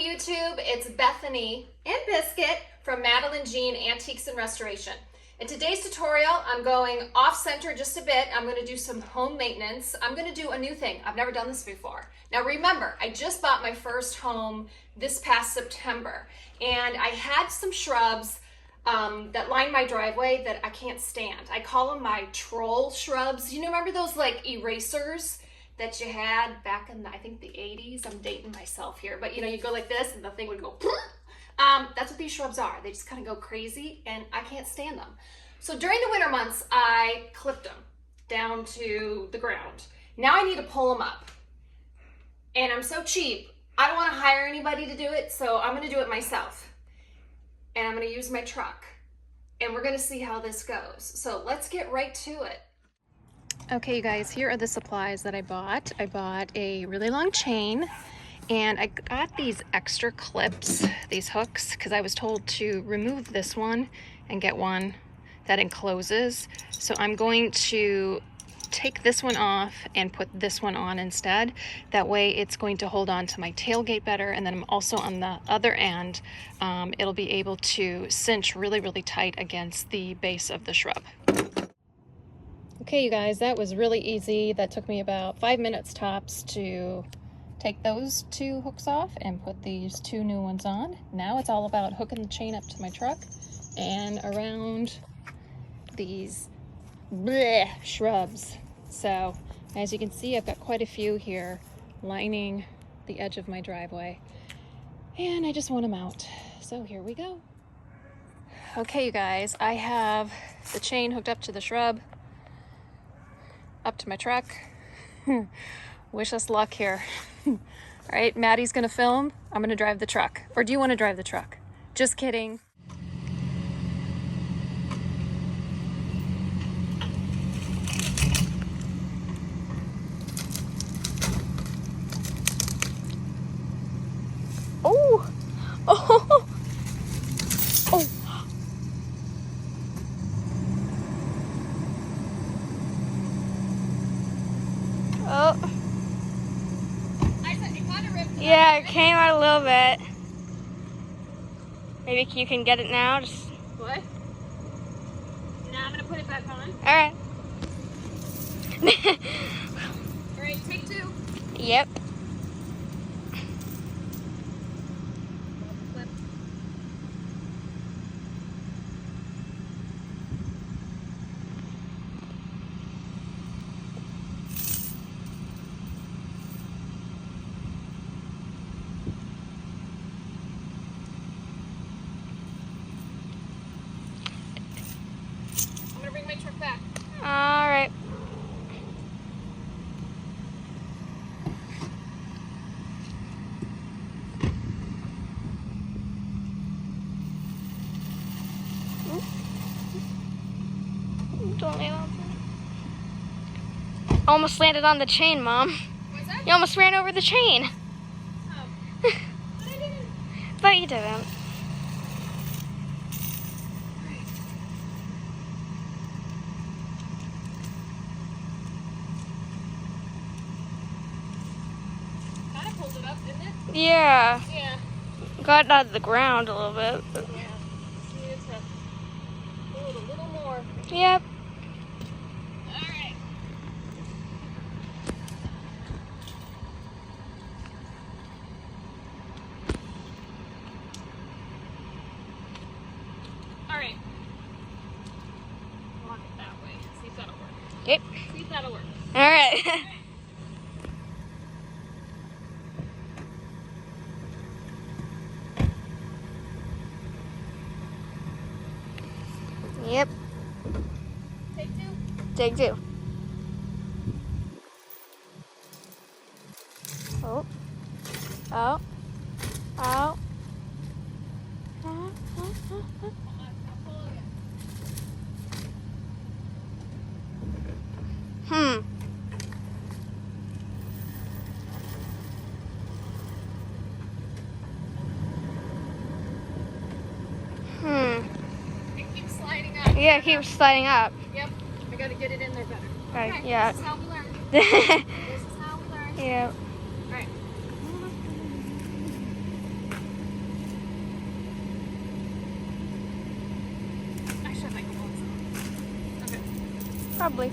YouTube, it's Bethany and Biscuit from Madeline Jean Antiques and Restoration. In today's tutorial, I'm going off-center just a bit. I'm going to do some home maintenance. I'm going to do a new thing. I've never done this before. Now remember, I just bought my first home this past September, and I had some shrubs that line my driveway that I can't stand. I call them my troll shrubs. You know, remember those like erasers that you had back in, I think, the 80s? I'm dating myself here, but you know, you go like this and the thing would go, that's what these shrubs are. They just kind of go crazy and I can't stand them. So during the winter months, I clipped them down to the ground. Now I need to pull them up. And I'm so cheap, I don't want to hire anybody to do it, so I'm going to do it myself. And I'm going to use my truck. And we're going to see how this goes. So let's get right to it. Okay, you guys, here are the supplies that I bought. I bought a really long chain, and I got these extra clips, these hooks, because I was told to remove this one and get one that encloses. So I'm going to take this one off and put this one on instead. That way it's going to hold on to my tailgate better, and then I'm also on the other end, it'll be able to cinch really, really tight against the base of the shrub. Okay, you guys, that was really easy. That took me about 5 minutes tops to take those two hooks off and put these two new ones on. Now it's all about hooking the chain up to my truck and around these shrubs. So as you can see, I've got quite a few here lining the edge of my driveway, and I just want them out. So here we go. Okay, you guys, I have the chain hooked up to the shrub, up to my truck. Wish us luck here. All right, Maddie's gonna film. I'm gonna drive the truck. Or do you want to drive the truck? Just kidding. Oh! Oh! Oh! Oh. Yeah, it came out a little bit. Maybe you can get it now. Just... What? Now I'm gonna put it back on. Alright. Alright, take two. Yep. Bring my truck back. All right. Don't leave open. Almost landed on the chain, Mom. What's that? You almost ran over the chain. Oh. But I didn't. But you didn't. Pulled it up, didn't it? Yeah. Yeah. Got out of the ground a little bit. But... Yeah. Needed to pull it a little more. Yep. Alright. Alright. Walk it that way. See if that'll work. Yep. See if that'll work. Alright. Yep. Take two. Take two. Oh. Oh. Oh. Hmm. Yeah, it keeps sliding up. Yep, I gotta get it in there better. Okay, yeah. This is how we learn. This is how we learn. Yeah. Alright. Probably.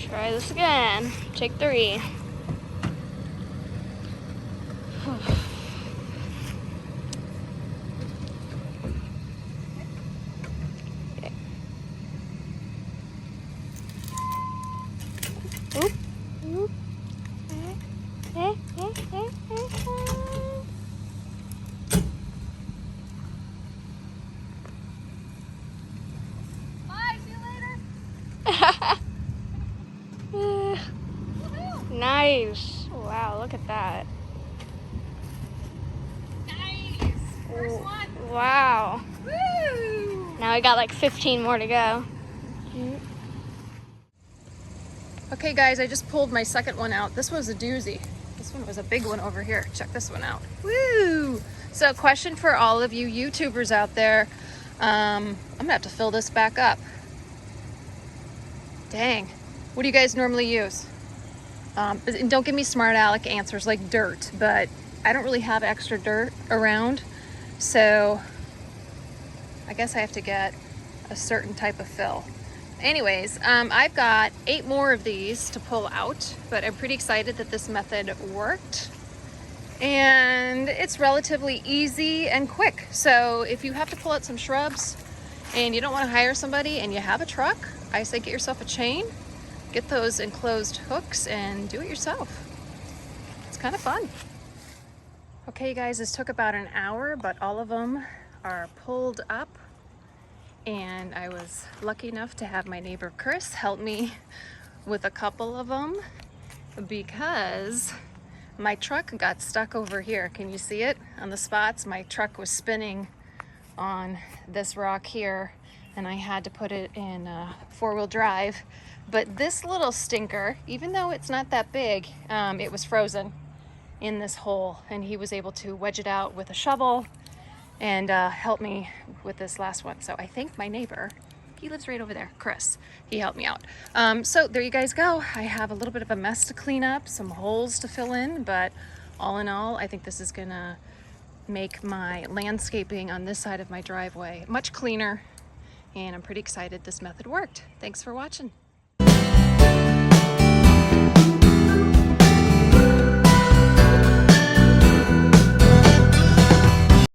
Try this again. Take 3. Okay. Oop. Oop. Bye, see you later. Nice. Wow, look at that. Nice. First one. Wow. Woo! Now we got like 15 more to go. Okay guys, I just pulled my second one out. This was a doozy. This one was a big one over here. Check this one out. Woo! So question for all of you YouTubers out there. I'm gonna have to fill this back up. Dang. What do you guys normally use? Don't give me smart aleck answers like dirt, but I don't really have extra dirt around. So I guess I have to get a certain type of fill. Anyways, I've got 8 more of these to pull out, but I'm pretty excited that this method worked. And it's relatively easy and quick. So if you have to pull out some shrubs and you don't want to hire somebody and you have a truck, I say get yourself a chain, get those enclosed hooks and do it yourself. It's kind of fun. Okay guys, this took about an hour, but all of them are pulled up. And I was lucky enough to have my neighbor Chris help me with a couple of them because my truck got stuck over here. Can you see it on the spots? My truck was spinning on this rock here and I had to put it in 4-wheel drive. But this little stinker, even though it's not that big, it was frozen in this hole and he was able to wedge it out with a shovel and help me with this last one. So I think my neighbor, he lives right over there, Chris, he helped me out. So there you guys go. I have a little bit of a mess to clean up, some holes to fill in, but all in all, I think this is gonna make my landscaping on this side of my driveway much cleaner, and I'm pretty excited this method worked. Thanks for watching.